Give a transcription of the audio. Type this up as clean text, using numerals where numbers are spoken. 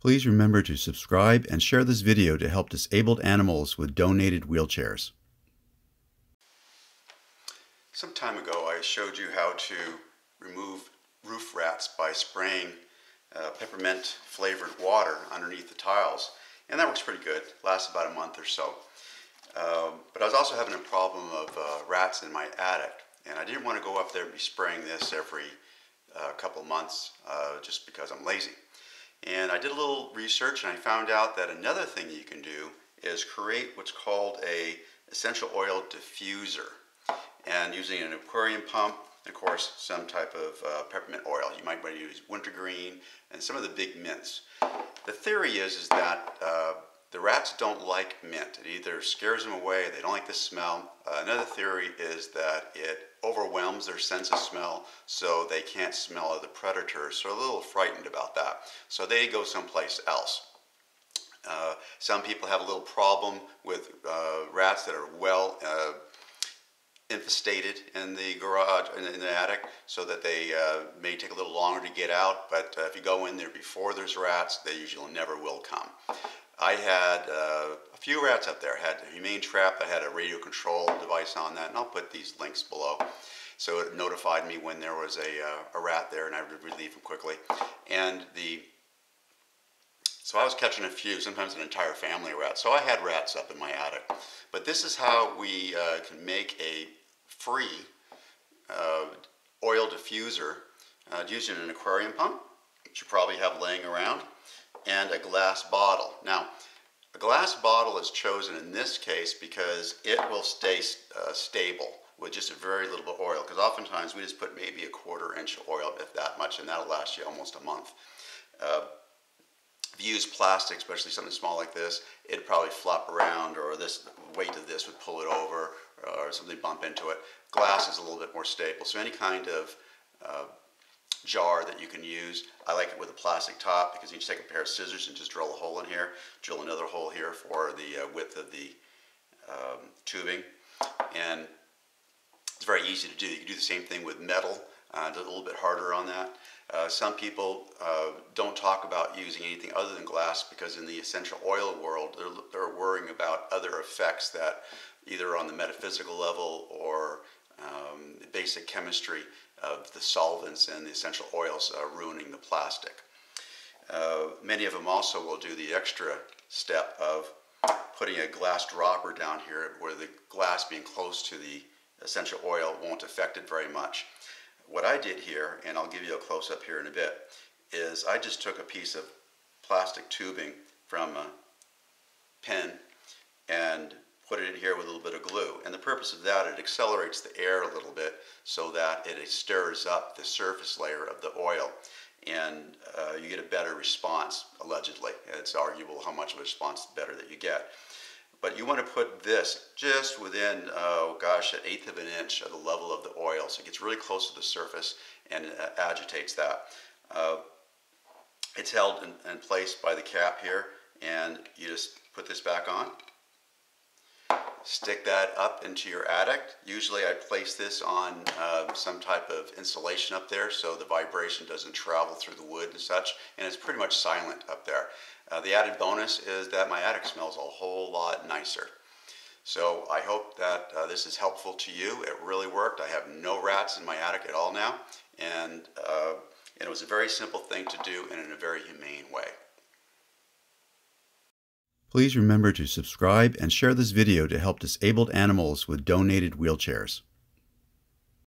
Please remember to subscribe and share this video to help disabled animals with donated wheelchairs. Some time ago I showed you how to remove roof rats by spraying peppermint flavored water underneath the tiles, and that works pretty good. Lasts about a month or so. But I was also having a problem of rats in my attic, and I didn't want to go up there and be spraying this every couple months just because I'm lazy. And I did a little research and I found out that another thing you can do is create what's called a essential oil diffuser, and using an aquarium pump and of course some type of peppermint oil. You might want to use wintergreen and some of the big mints. The theory is that the rats don't like mint. It either scares them away, they don't like the smell. Another theory is that it overwhelms their sense of smell, so they can't smell other predators. So they're a little frightened about that. So they go someplace else. Some people have a little problem with rats that are well infestated in the garage, in the attic, so that they may take a little longer to get out. But if you go in there before there's rats, they usually never will come. I had a few rats up there. I had a humane trap. I had a radio control device on that, and I'll put these links below. So it notified me when there was a rat there, and I would relieve them quickly. And so I was catching a few, sometimes an entire family of rats. So I had rats up in my attic. But this is how we can make a free oil diffuser using an aquarium pump, which you probably have laying around, and a glass bottle. Now, a glass bottle is chosen in this case because it will stay stable with just a very little bit of oil, because oftentimes we just put maybe a 1/4 inch of oil, if that much, and that'll last you almost a month. If you use plastic, especially something small like this, it'd probably flop around, or this weight of this would pull it over, or something bump into it. Glass is a little bit more stable, so any kind of jar that you can use. I like it with a plastic top because you just take a pair of scissors and just drill a hole in here, drill another hole here for the width of the tubing, and it's very easy to do. You can do the same thing with metal, a little bit harder on that. Some people don't talk about using anything other than glass because in the essential oil world they're worrying about other effects that either on the metaphysical level or basic chemistry of the solvents and the essential oils ruining the plastic. Many of them also will do the extra step of putting a glass dropper down here where the glass being close to the essential oil won't affect it very much. What I did here, and I'll give you a close-up here in a bit, is I just took a piece of plastic tubing from a pen and put it in here with a little bit of glue. And the purpose of that, it accelerates the air a little bit so that it stirs up the surface layer of the oil, and you get a better response, allegedly. It's arguable how much of a response better that you get. But you want to put this just within, oh gosh, 1/8 of an inch of the level of the oil, so it gets really close to the surface and agitates that. It's held in place by the cap here, and you just put this back on. Stick that up into your attic. Usually I place this on some type of insulation up there so the vibration doesn't travel through the wood and such, and it's pretty much silent up there. The added bonus is that my attic smells a whole lot nicer. So I hope that this is helpful to you. It really worked. I have no rats in my attic at all now, and it was a very simple thing to do and in a very humane way. Please remember to subscribe and share this video to help disabled animals with donated wheelchairs.